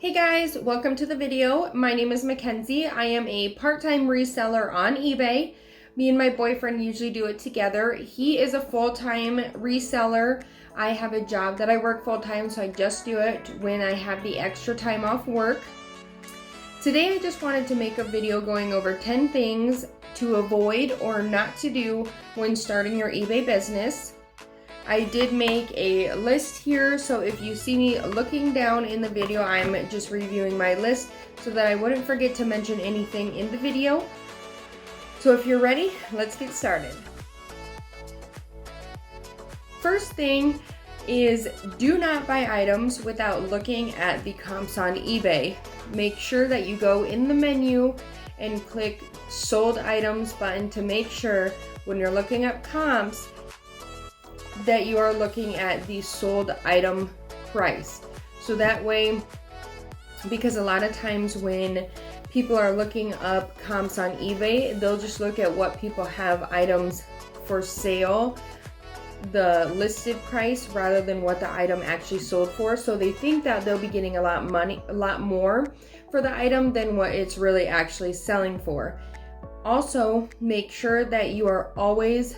Hey guys, welcome to the video. My name is Mackenzie. I am a part-time reseller on eBay. Me and my boyfriend usually do it together. He is a full-time reseller. I have a job that I work full-time, so I just do it when I have the extra time off work. Today I just wanted to make a video going over 10 things to avoid or not to do when starting your eBay business. I did make a list here, so if you see me looking down in the video, I'm just reviewing my list so that I wouldn't forget to mention anything in the video. So if you're ready, let's get started. First thing is do not buy items without looking at the comps on eBay. Make sure that you go in the menu and click sold items button to make sure when you're looking up comps that you are looking at the sold item price. So that way, because a lot of times when people are looking up comps on eBay, they'll just look at what people have items for sale, the listed price, rather than what the item actually sold for. So they think that they'll be getting a lot more for the item than what it's really actually selling for. Also, make sure that you are always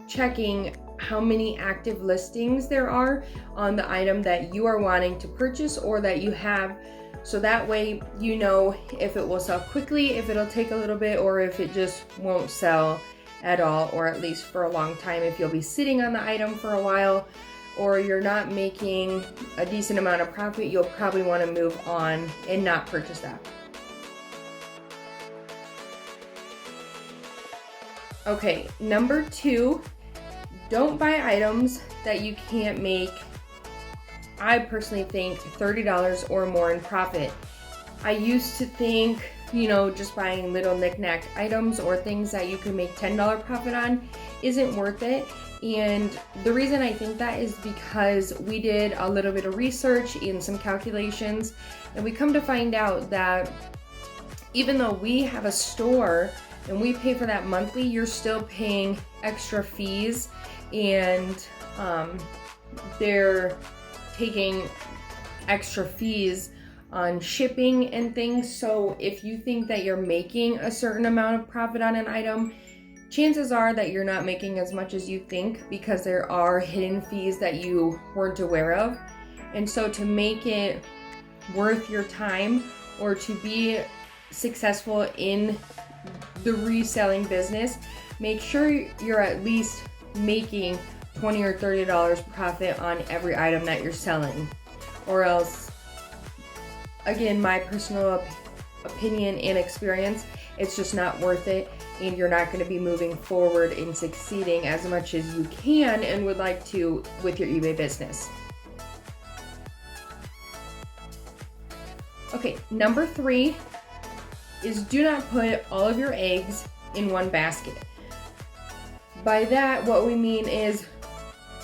checking how many active listings there are on the item that you are wanting to purchase or that you have, so that way you know if it will sell quickly, if it'll take a little bit, or if it just won't sell at all, or at least for a long time. If you'll be sitting on the item for a while or you're not making a decent amount of profit, you'll probably want to move on and not purchase that. Okay, number 2, don't buy items that you can't make, I personally think, $30 or more in profit. I used to think, just buying little knick-knack items or things that you can make $10 profit on isn't worth it. And the reason I think that is because we did a little bit of research and some calculations, and we come to find out that even though we have a store and we pay for that monthly, you're still paying extra fees, and they're taking extra fees on shipping and things. So if you think that you're making a certain amount of profit on an item, chances are that you're not making as much as you think, because there are hidden fees that you weren't aware of. And so to make it worth your time, or to be successful in the reselling business, make sure you're at least making $20 or $30 profit on every item that you're selling, or else, again, my personal opinion and experience, it's just not worth it, and you're not going to be moving forward and succeeding as much as you can and would like to with your eBay business. Okay, number 3 is do not put all of your eggs in one basket. By that, what we mean is,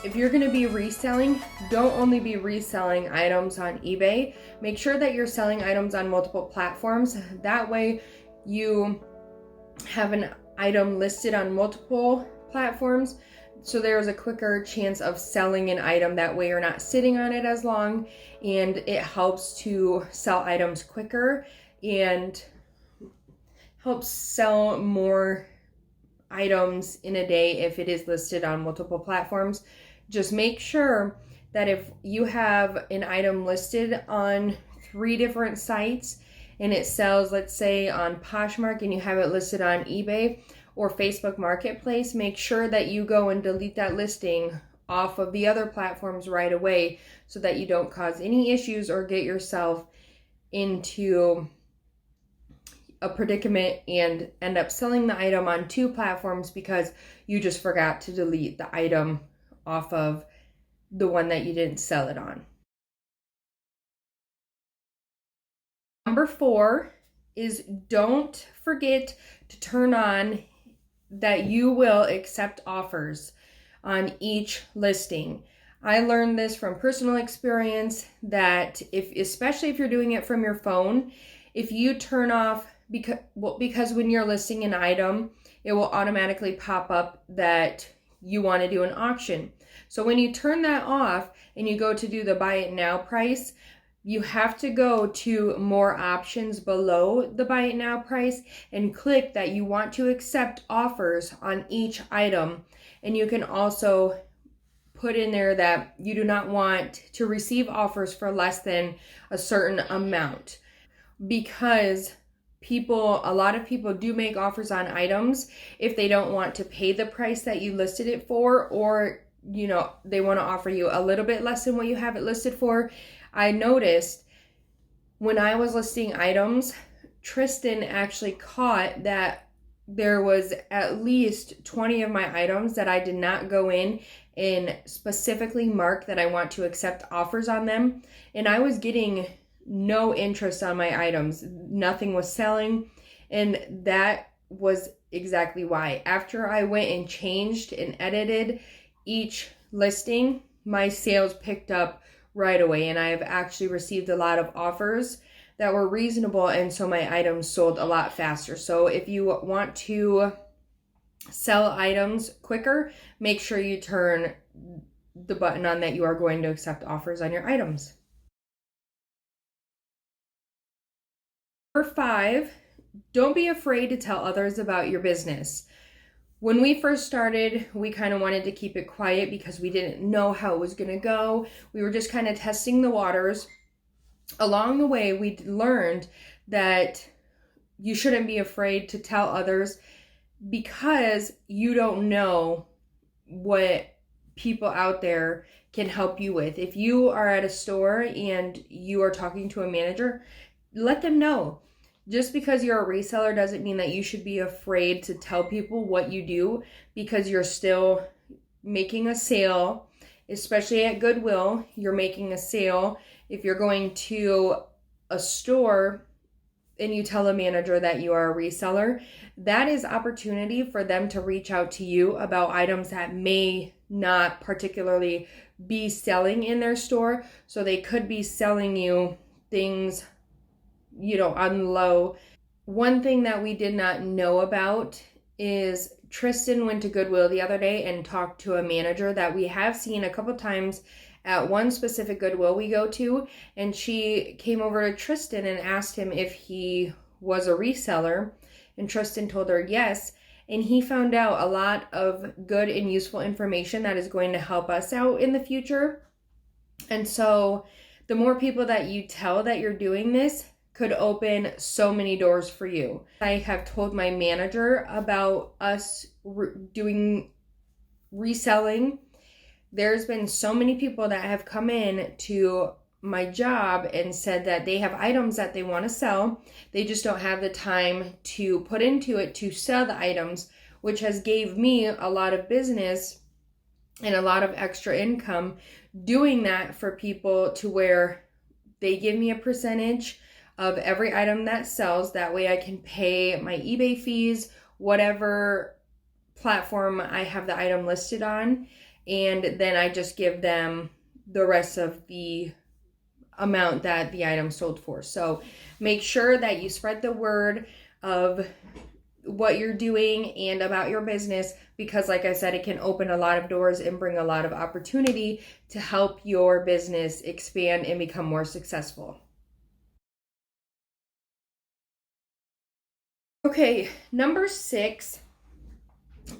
if you're going to be reselling, don't only be reselling items on eBay. Make sure that you're selling items on multiple platforms. That way you have an item listed on multiple platforms, so there's a quicker chance of selling an item. That way you're not sitting on it as long, and it helps to sell items quicker and helps sell more items in a day if it is listed on multiple platforms. Just make sure that if you have an item listed on 3 different sites and it sells, let's say on Poshmark, and you have it listed on eBay or Facebook Marketplace, make sure that you go and delete that listing off of the other platforms right away, so that you don't cause any issues or get yourself into a predicament and end up selling the item on 2 platforms because you just forgot to delete the item off of the one that you didn't sell it on. Number 4 is don't forget to turn on that you will accept offers on each listing. I learned this from personal experience that especially if you're doing it from your phone, if you turn off, because when you're listing an item, it will automatically pop up that you want to do an auction. So when you turn that off and you go to do the buy it now price, you have to go to more options below the buy it now price and click that you want to accept offers on each item. And you can also put in there that you do not want to receive offers for less than a certain amount, because a lot of people do make offers on items if they don't want to pay the price that you listed it for, or they want to offer you a little bit less than what you have it listed for. I noticed when I was listing items, Tristan actually caught that there was at least 20 of my items that I did not go in and specifically mark that I want to accept offers on them. And I was getting no interest on my items. Nothing was selling. And that was exactly why. After I went and changed and edited each listing, my sales picked up right away. And I have actually received a lot of offers that were reasonable, and so my items sold a lot faster. So if you want to sell items quicker, make sure you turn the button on that you are going to accept offers on your items. Number 5, don't be afraid to tell others about your business. When we first started, we kind of wanted to keep it quiet because we didn't know how it was going to go. We were just kind of testing the waters. Along the way, we learned that you shouldn't be afraid to tell others, because you don't know what people out there can help you with. If you are at a store and you are talking to a manager, let them know. Just because you're a reseller doesn't mean that you should be afraid to tell people what you do, because you're still making a sale. Especially at Goodwill, you're making a sale. If you're going to a store and you tell a manager that you are a reseller, that is opportunity for them to reach out to you about items that may not particularly be selling in their store. So they could be selling you things, on low. One thing that we did not know about is Tristan went to Goodwill the other day and talked to a manager that we have seen a couple times at one specific Goodwill we go to, and she came over to Tristan and asked him if he was a reseller, and Tristan told her yes, and he found out a lot of good and useful information that is going to help us out in the future. And so the more people that you tell that you're doing this could open so many doors for you. I have told my manager about us doing reselling. There's been so many people that have come in to my job and said that they have items that they want to sell. They just don't have the time to put into it to sell the items, which has gave me a lot of business and a lot of extra income doing that for people, to where they give me a percentage of every item that sells. That way I can pay my eBay fees, whatever platform I have the item listed on, and then I just give them the rest of the amount that the item sold for. So make sure that you spread the word of what you're doing and about your business, because like I said, it can open a lot of doors and bring a lot of opportunity to help your business expand and become more successful. Okay, number 6.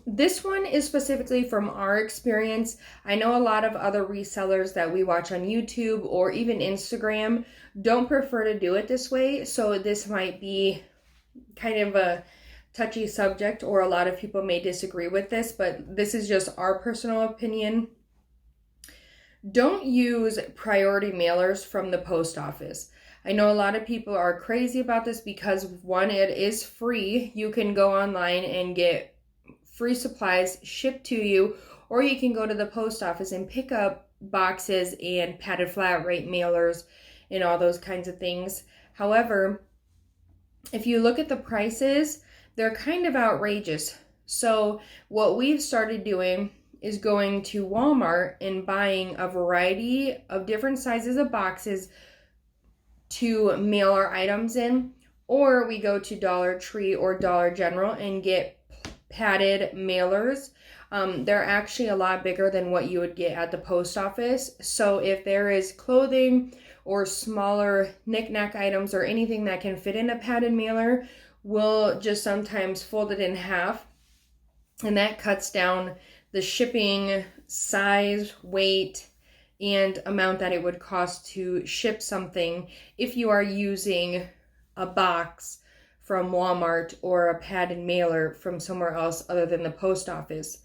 This one is specifically from our experience. I know a lot of other resellers that we watch on YouTube or even Instagram don't prefer to do it this way. So this might be kind of a touchy subject, or a lot of people may disagree with this, but this is just our personal opinion. Don't use priority mailers from the post office. I know a lot of people are crazy about this because, one, it is free. You can go online and get free supplies shipped to you, or you can go to the post office and pick up boxes and padded flat rate mailers and all those kinds of things. However, if you look at the prices, they're kind of outrageous. So what we've started doing is going to Walmart and buying a variety of different sizes of boxes to mail our items in, or we go to Dollar Tree or Dollar General and get padded mailers. They're actually a lot bigger than what you would get at the post office. So if there is clothing or smaller knick-knack items or anything that can fit in a padded mailer, we'll just sometimes fold it in half, and that cuts down the shipping size, weight, and amount that it would cost to ship something if you are using a box from Walmart or a padded mailer from somewhere else other than the post office.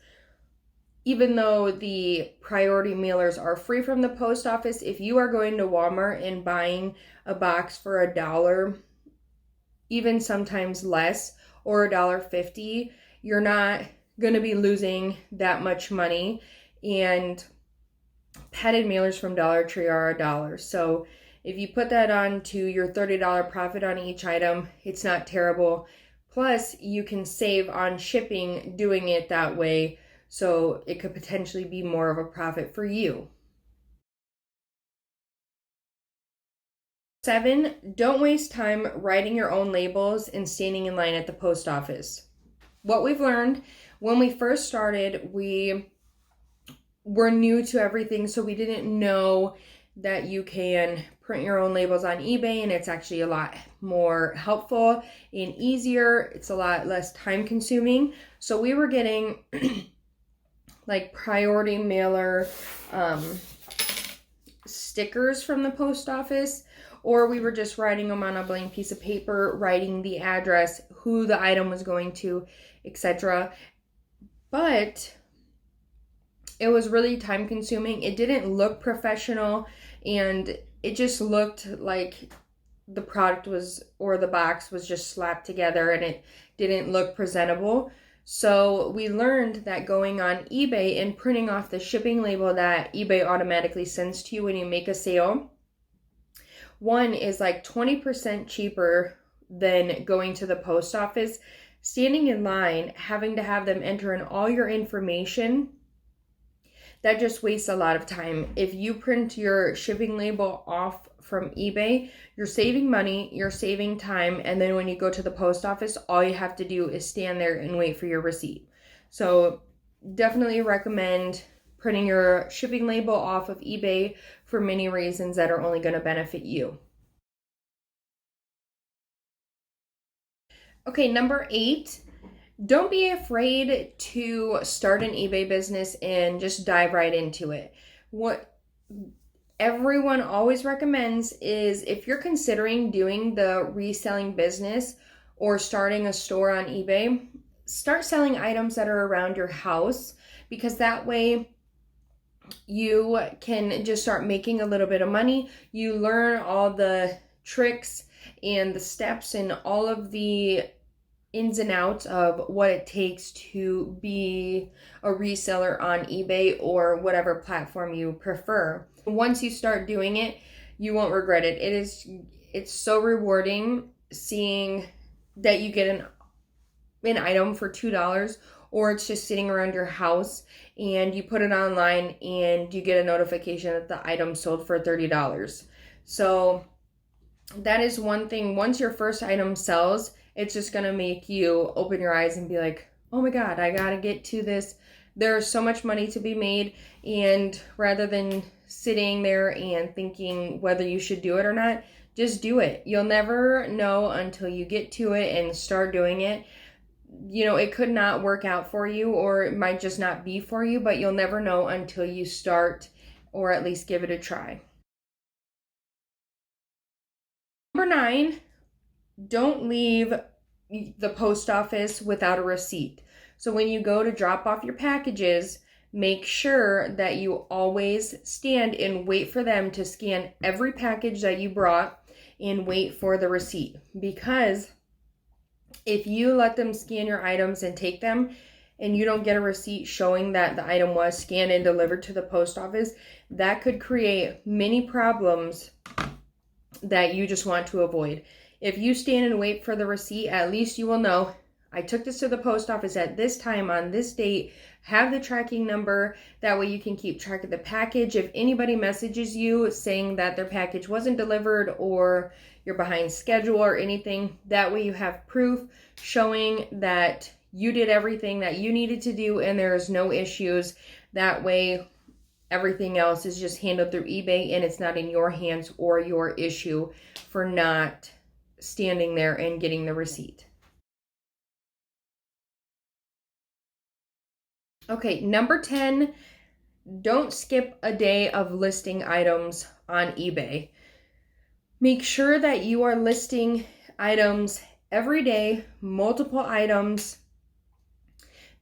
Even though the priority mailers are free from the post office, if you are going to Walmart and buying a box for $1, even sometimes less, or $1.50, you're not going to be losing that much money. And padded mailers from Dollar Tree are $1. So if you put that on to your $30 profit on each item, it's not terrible. Plus, you can save on shipping doing it that way, so it could potentially be more of a profit for you. 7, don't waste time writing your own labels and standing in line at the post office. What we've learned when we first started, we were new to everything, so we didn't know that you can print your own labels on eBay, and it's actually a lot more helpful and easier. It's a lot less time consuming. So we were getting like priority mailer stickers from the post office, or we were just writing them on a blank piece of paper, writing the address, who the item was going to, etc. But it was really time consuming. It didn't look professional, and it just looked like the product was, or the box was just slapped together, and it didn't look presentable. So we learned that going on eBay and printing off the shipping label that eBay automatically sends to you when you make a sale, one is like 20% cheaper than going to the post office. Standing in line, having to have them enter in all your information, that just wastes a lot of time. If you print your shipping label off from eBay, you're saving money, you're saving time, and then when you go to the post office, all you have to do is stand there and wait for your receipt. So definitely recommend printing your shipping label off of eBay for many reasons that are only going to benefit you. Okay, number 8. Don't be afraid to start an eBay business and just dive right into it. What everyone always recommends is, if you're considering doing the reselling business or starting a store on eBay, start selling items that are around your house, because that way you can just start making a little bit of money. You learn all the tricks and the steps and all of the ins and outs of what it takes to be a reseller on eBay or whatever platform you prefer. Once you start doing it, you won't regret it. It's so rewarding seeing that you get an item for $2, or it's just sitting around your house and you put it online and you get a notification that the item sold for $30. So that is one thing. Once your first item sells, it's just going to make you open your eyes and be like, oh my God, I got to get to this. There's so much money to be made. And rather than sitting there and thinking whether you should do it or not, just do it. You'll never know until you get to it and start doing it. You know, it could not work out for you, or it might just not be for you, but you'll never know until you start, or at least give it a try. Number 9, don't leave the post office without a receipt. So when you go to drop off your packages, make sure that you always stand and wait for them to scan every package that you brought and wait for the receipt. Because if you let them scan your items and take them and you don't get a receipt showing that the item was scanned and delivered to the post office, that could create many problems that you just want to avoid. If you stand and wait for the receipt, at least you will know, I took this to the post office at this time on this date, have the tracking number. That way you can keep track of the package. If anybody messages you saying that their package wasn't delivered or you're behind schedule or anything, that way you have proof showing that you did everything that you needed to do and there's no issues. That way everything else is just handled through eBay, and it's not in your hands or your issue for not standing there and getting the receipt. Okay, number 10, don't skip a day of listing items on eBay. Make sure that you are listing items every day, multiple items,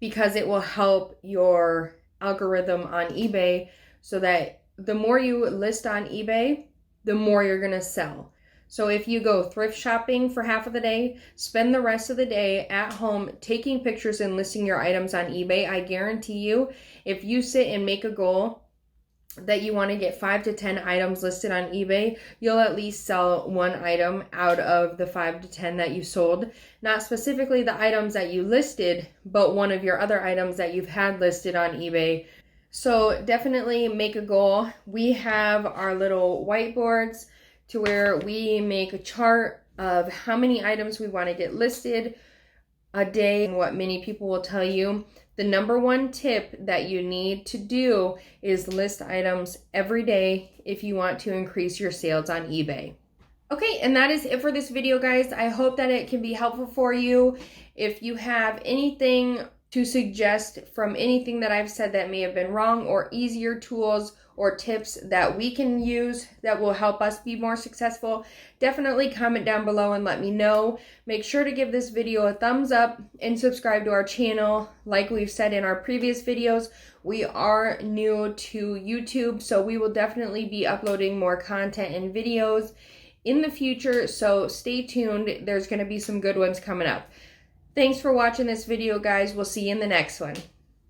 because it will help your algorithm on eBay so that the more you list on eBay, the more you're going to sell. So if you go thrift shopping for half of the day, spend the rest of the day at home taking pictures and listing your items on eBay, I guarantee you, if you sit and make a goal that you want to get 5 to 10 items listed on eBay, you'll at least sell one item out of the 5 to 10 that you sold. Not specifically the items that you listed, but one of your other items that you've had listed on eBay. So definitely make a goal. We have our little whiteboards to where we make a chart of how many items we want to get listed a day. And what many people will tell you, the number one tip that you need to do is list items every day if you want to increase your sales on eBay. Okay, and that is it for this video, guys. I hope that it can be helpful for you. If you have anything to suggest from anything that I've said that may have been wrong, or easier tools or tips that we can use that will help us be more successful, definitely comment down below and let me know. Make sure to give this video a thumbs up and subscribe to our channel. Like we've said in our previous videos, we are new to YouTube, so we will definitely be uploading more content and videos in the future, so stay tuned. There's going to be some good ones coming up. Thanks for watching this video, guys. We'll see you in the next one.